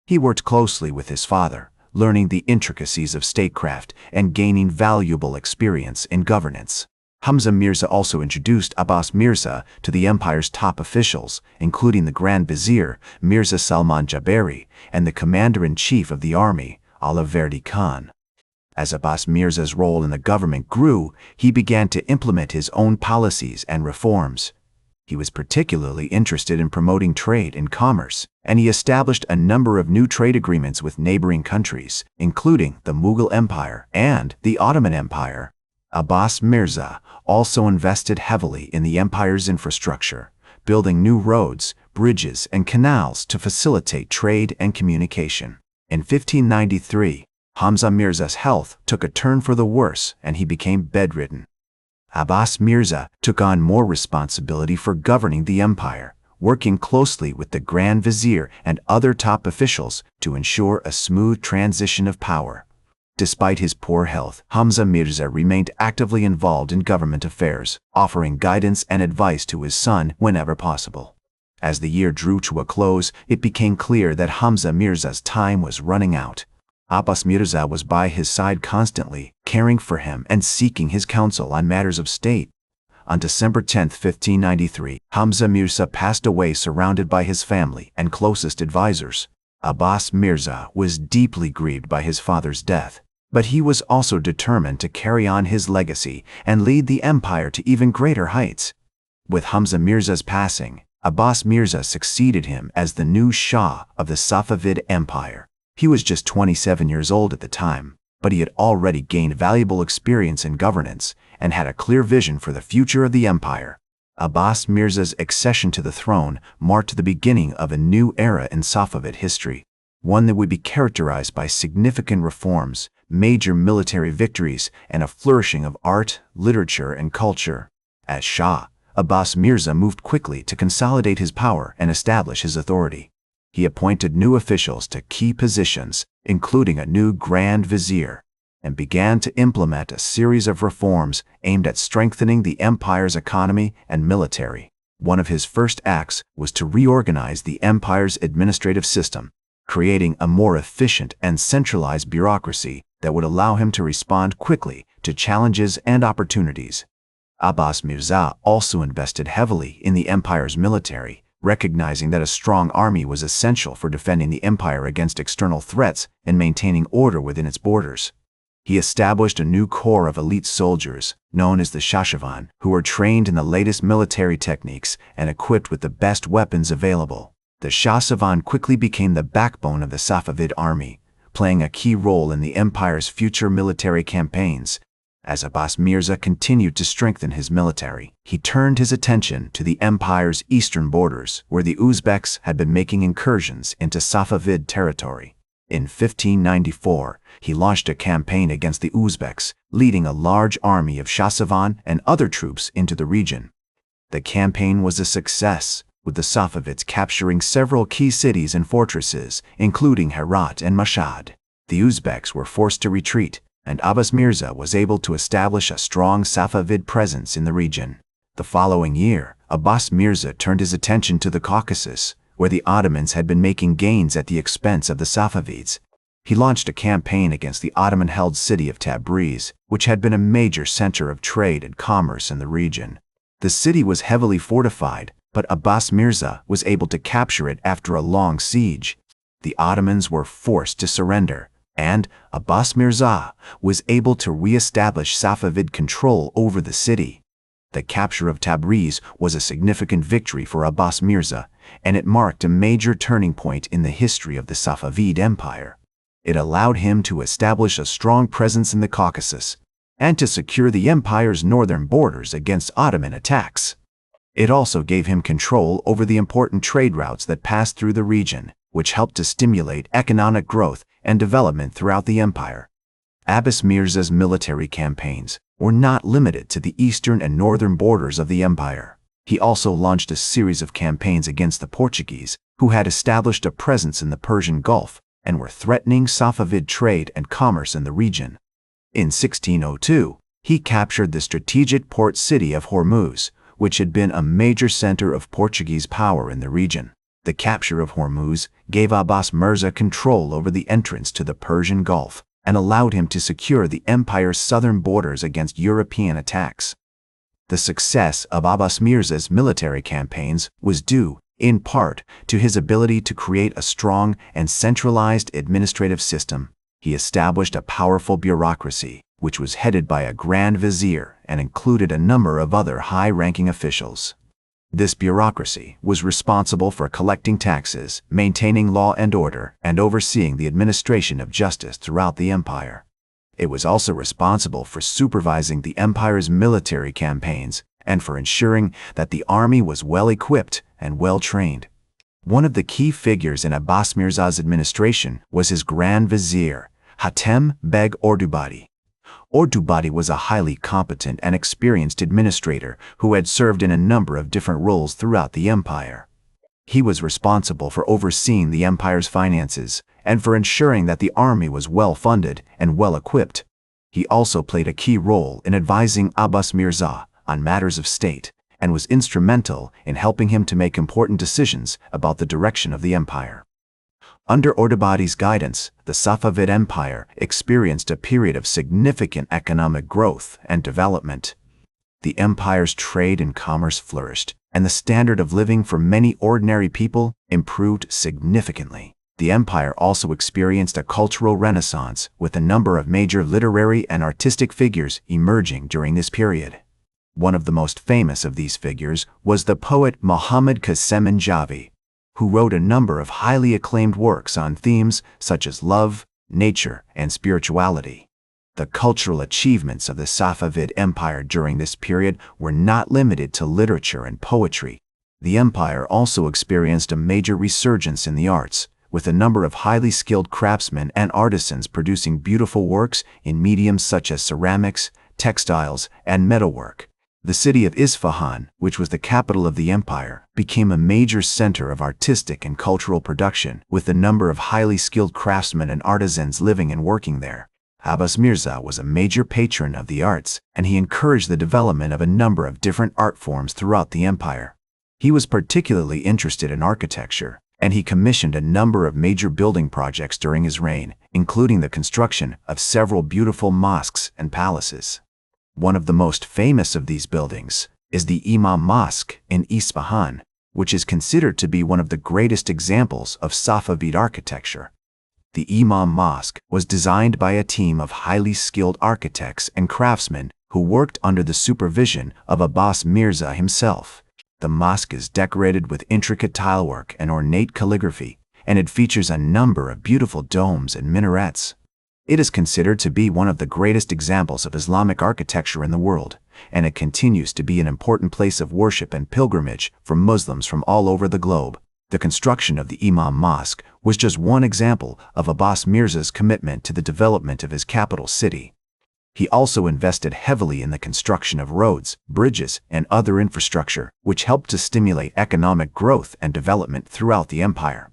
He worked closely with his father, learning the intricacies of statecraft and gaining valuable experience in governance. Hamza Mirza also introduced Abbas Mirza to the empire's top officials, including the Grand Vizier, Mirza Salman Jabari, and the commander-in-chief of the army, Alaverdi Khan. As Abbas Mirza's role in the government grew, he began to implement his own policies and reforms. He was particularly interested in promoting trade and commerce, and he established a number of new trade agreements with neighboring countries, including the Mughal Empire and the Ottoman Empire. Abbas Mirza also invested heavily in the empire's infrastructure, building new roads, bridges, and canals to facilitate trade and communication. In 1593, Hamza Mirza's health took a turn for the worse and he became bedridden. Abbas Mirza took on more responsibility for governing the empire, working closely with the Grand Vizier and other top officials to ensure a smooth transition of power. Despite his poor health, Hamza Mirza remained actively involved in government affairs, offering guidance and advice to his son whenever possible. As the year drew to a close, it became clear that Hamza Mirza's time was running out. Abbas Mirza was by his side constantly, caring for him and seeking his counsel on matters of state. On December 10, 1593, Hamza Mirza passed away surrounded by his family and closest advisors. Abbas Mirza was deeply grieved by his father's death, but he was also determined to carry on his legacy and lead the empire to even greater heights. With Hamza Mirza's passing, Abbas Mirza succeeded him as the new Shah of the Safavid Empire. He was just 27 years old at the time, but he had already gained valuable experience in governance and had a clear vision for the future of the empire. Abbas Mirza's accession to the throne marked the beginning of a new era in Safavid history, one that would be characterized by significant reforms, major military victories, and a flourishing of art, literature, and culture. As Shah, Abbas Mirza moved quickly to consolidate his power and establish his authority. He appointed new officials to key positions, including a new Grand Vizier, and began to implement a series of reforms aimed at strengthening the empire's economy and military. One of his first acts was to reorganize the empire's administrative system, creating a more efficient and centralized bureaucracy that would allow him to respond quickly to challenges and opportunities. Abbas Mirza also invested heavily in the empire's military, recognizing that a strong army was essential for defending the empire against external threats and maintaining order within its borders. He established a new corps of elite soldiers, known as the Shahshavan, who were trained in the latest military techniques and equipped with the best weapons available. The Shahshavan quickly became the backbone of the Safavid army, playing a key role in the empire's future military campaigns. As Abbas Mirza continued to strengthen his military, he turned his attention to the empire's eastern borders, where the Uzbeks had been making incursions into Safavid territory. In 1594, he launched a campaign against the Uzbeks, leading a large army of Shahshavan and other troops into the region. The campaign was a success, with the Safavids capturing several key cities and fortresses, including Herat and Mashhad. The Uzbeks were forced to retreat, and Abbas Mirza was able to establish a strong Safavid presence in the region. The following year, Abbas Mirza turned his attention to the Caucasus, where the Ottomans had been making gains at the expense of the Safavids. He launched a campaign against the Ottoman-held city of Tabriz, which had been a major center of trade and commerce in the region. The city was heavily fortified, but Abbas Mirza was able to capture it after a long siege. The Ottomans were forced to surrender, and Abbas Mirza was able to re-establish Safavid control over the city. The capture of Tabriz was a significant victory for Abbas Mirza, and it marked a major turning point in the history of the Safavid Empire. It allowed him to establish a strong presence in the Caucasus and to secure the empire's northern borders against Ottoman attacks. It also gave him control over the important trade routes that passed through the region, which helped to stimulate economic growth and development throughout the empire. Abbas Mirza's military campaigns were not limited to the eastern and northern borders of the empire. He also launched a series of campaigns against the Portuguese, who had established a presence in the Persian Gulf and were threatening Safavid trade and commerce in the region. In 1602, he captured the strategic port city of Hormuz, which had been a major center of Portuguese power in the region. The capture of Hormuz gave Abbas Mirza control over the entrance to the Persian Gulf and allowed him to secure the empire's southern borders against European attacks. The success of Abbas Mirza's military campaigns was due, in part, to his ability to create a strong and centralized administrative system. He established a powerful bureaucracy, which was headed by a grand vizier and included a number of other high-ranking officials. This bureaucracy was responsible for collecting taxes, maintaining law and order, and overseeing the administration of justice throughout the empire. It was also responsible for supervising the empire's military campaigns and for ensuring that the army was well-equipped and well-trained. One of the key figures in Abbas Mirza's administration was his Grand Vizier, Hatem Beg Ordubadi. Ordubadi was a highly competent and experienced administrator who had served in a number of different roles throughout the empire. He was responsible for overseeing the empire's finances and for ensuring that the army was well-funded and well-equipped. He also played a key role in advising Abbas Mirza on matters of state and was instrumental in helping him to make important decisions about the direction of the empire. Under Ordubadi's guidance, the Safavid Empire experienced a period of significant economic growth and development. The empire's trade and commerce flourished, and the standard of living for many ordinary people improved significantly. The empire also experienced a cultural renaissance, with a number of major literary and artistic figures emerging during this period. One of the most famous of these figures was the poet Muhammad Qasem Javi, who wrote a number of highly acclaimed works on themes such as love, nature, and spirituality. The cultural achievements of the Safavid Empire during this period were not limited to literature and poetry. The empire also experienced a major resurgence in the arts, with a number of highly skilled craftsmen and artisans producing beautiful works in mediums such as ceramics, textiles, and metalwork. The city of Isfahan, which was the capital of the empire, became a major center of artistic and cultural production, with a number of highly skilled craftsmen and artisans living and working there. Abbas Mirza was a major patron of the arts, and he encouraged the development of a number of different art forms throughout the empire. He was particularly interested in architecture, and he commissioned a number of major building projects during his reign, including the construction of several beautiful mosques and palaces. One of the most famous of these buildings is the Imam Mosque in Isfahan, which is considered to be one of the greatest examples of Safavid architecture. The Imam Mosque was designed by a team of highly skilled architects and craftsmen who worked under the supervision of Abbas Mirza himself. The mosque is decorated with intricate tilework and ornate calligraphy, and it features a number of beautiful domes and minarets. It is considered to be one of the greatest examples of Islamic architecture in the world, and it continues to be an important place of worship and pilgrimage for Muslims from all over the globe. The construction of the Imam Mosque was just one example of Abbas Mirza's commitment to the development of his capital city. He also invested heavily in the construction of roads, bridges, and other infrastructure, which helped to stimulate economic growth and development throughout the empire.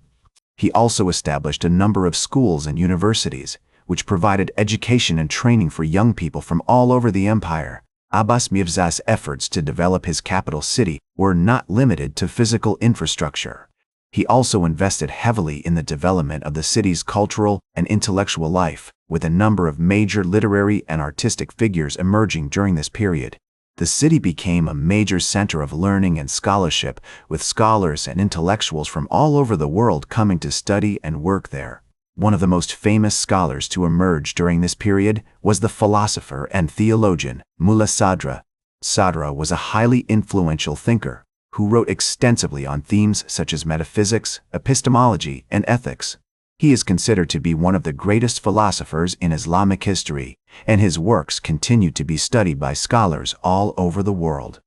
He also established a number of schools and universities, which provided education and training for young people from all over the empire. Abbas Mirza's efforts to develop his capital city were not limited to physical infrastructure. He also invested heavily in the development of the city's cultural and intellectual life, with a number of major literary and artistic figures emerging during this period. The city became a major center of learning and scholarship, with scholars and intellectuals from all over the world coming to study and work there. One of the most famous scholars to emerge during this period was the philosopher and theologian Mulla Sadra. Sadra was a highly influential thinker who wrote extensively on themes such as metaphysics, epistemology, and ethics. He is considered to be one of the greatest philosophers in Islamic history, and his works continue to be studied by scholars all over the world.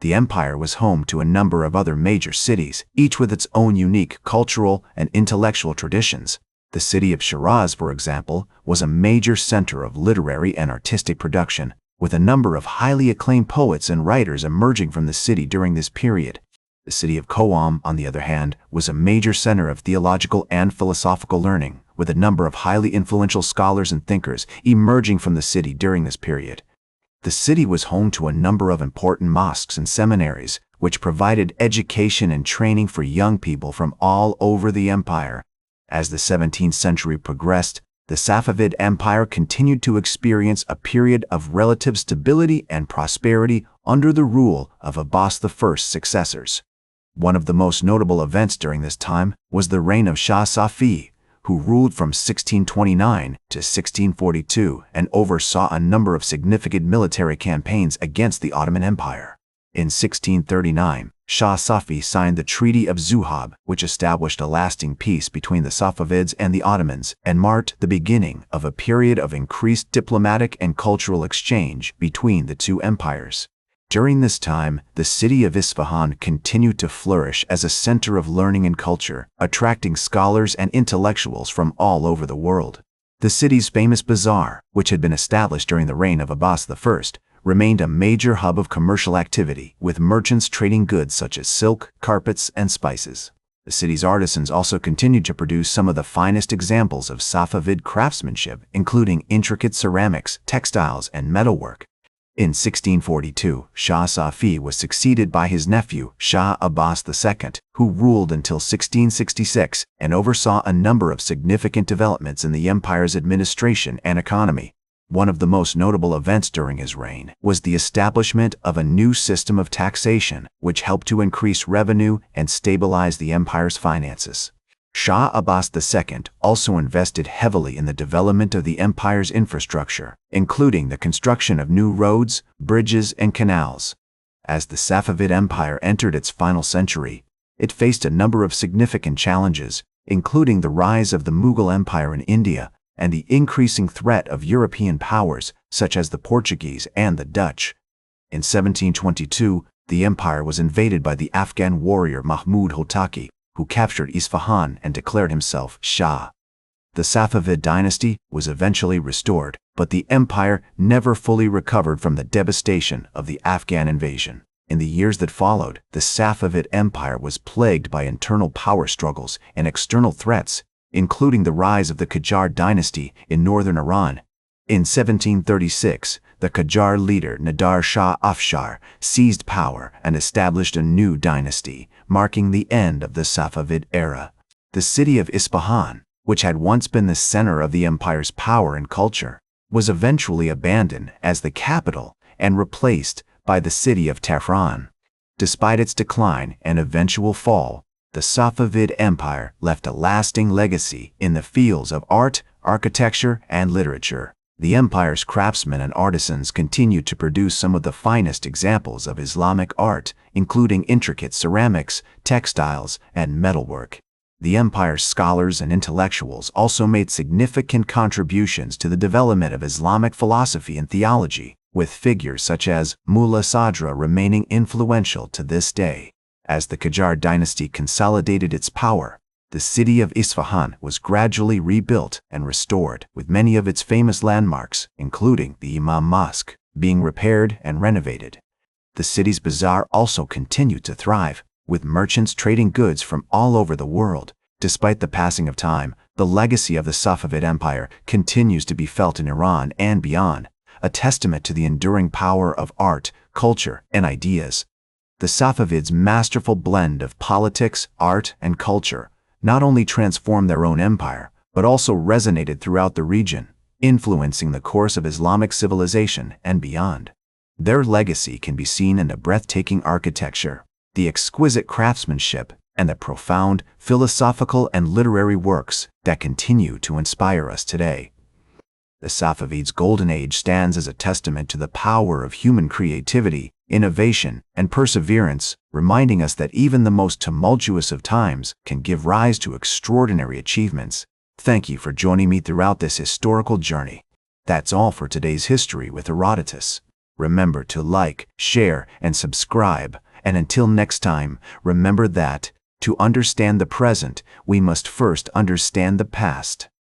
The empire was home to a number of other major cities, each with its own unique cultural and intellectual traditions. The city of Shiraz, for example, was a major center of literary and artistic production, with a number of highly acclaimed poets and writers emerging from the city during this period. The city of Qawm, on the other hand, was a major center of theological and philosophical learning, with a number of highly influential scholars and thinkers emerging from the city during this period. The city was home to a number of important mosques and seminaries, which provided education and training for young people from all over the empire. As the 17th century progressed, the Safavid Empire continued to experience a period of relative stability and prosperity under the rule of Abbas I's successors. One of the most notable events during this time was the reign of Shah Safi, who ruled from 1629 to 1642 and oversaw a number of significant military campaigns against the Ottoman Empire. In 1639, Shah Safi signed the Treaty of Zuhab, which established a lasting peace between the Safavids and the Ottomans and marked the beginning of a period of increased diplomatic and cultural exchange between the two empires. During this time, the city of Isfahan continued to flourish as a center of learning and culture, attracting scholars and intellectuals from all over the world. The city's famous bazaar, which had been established during the reign of Abbas I, remained a major hub of commercial activity, with merchants trading goods such as silk, carpets, and spices. The city's artisans also continued to produce some of the finest examples of Safavid craftsmanship, including intricate ceramics, textiles, and metalwork. In 1642, Shah Safi was succeeded by his nephew, Shah Abbas II, who ruled until 1666 and oversaw a number of significant developments in the empire's administration and economy. One of the most notable events during his reign was the establishment of a new system of taxation, which helped to increase revenue and stabilize the empire's finances. Shah Abbas II also invested heavily in the development of the empire's infrastructure, including the construction of new roads, bridges, and canals. As the Safavid Empire entered its final century, it faced a number of significant challenges, including the rise of the Mughal Empire in India and the increasing threat of European powers such as the Portuguese and the Dutch. In 1722, the empire was invaded by the Afghan warrior Mahmud Hotaki, who captured Isfahan and declared himself Shah. The Safavid dynasty was eventually restored, but the empire never fully recovered from the devastation of the Afghan invasion. In the years that followed, the Safavid Empire was plagued by internal power struggles and external threats, including the rise of the Qajar dynasty in northern Iran. In 1736, the Qajar leader Nadir Shah Afshar seized power and established a new dynasty, marking the end of the Safavid era. The city of Isfahan, which had once been the center of the empire's power and culture, was eventually abandoned as the capital and replaced by the city of Tehran. Despite its decline and eventual fall, the Safavid Empire left a lasting legacy in the fields of art, architecture, and literature. The empire's craftsmen and artisans continued to produce some of the finest examples of Islamic art, including intricate ceramics, textiles, and metalwork. The empire's scholars and intellectuals also made significant contributions to the development of Islamic philosophy and theology, with figures such as Mulla Sadra remaining influential to this day. As the Qajar dynasty consolidated its power, the city of Isfahan was gradually rebuilt and restored, with many of its famous landmarks, including the Imam Mosque, being repaired and renovated. The city's bazaar also continued to thrive, with merchants trading goods from all over the world. Despite the passing of time, the legacy of the Safavid Empire continues to be felt in Iran and beyond, a testament to the enduring power of art, culture, and ideas. The Safavids' masterful blend of politics, art, and culture not only transformed their own empire, but also resonated throughout the region, influencing the course of Islamic civilization and beyond. Their legacy can be seen in the breathtaking architecture, the exquisite craftsmanship, and the profound philosophical and literary works that continue to inspire us today. The Safavids' golden age stands as a testament to the power of human creativity, innovation, and perseverance, reminding us that even the most tumultuous of times can give rise to extraordinary achievements. Thank you for joining me throughout this historical journey. That's all for today's History with Herodotus. Remember to like, share, and subscribe. And until next time, remember that, to understand the present, we must first understand the past.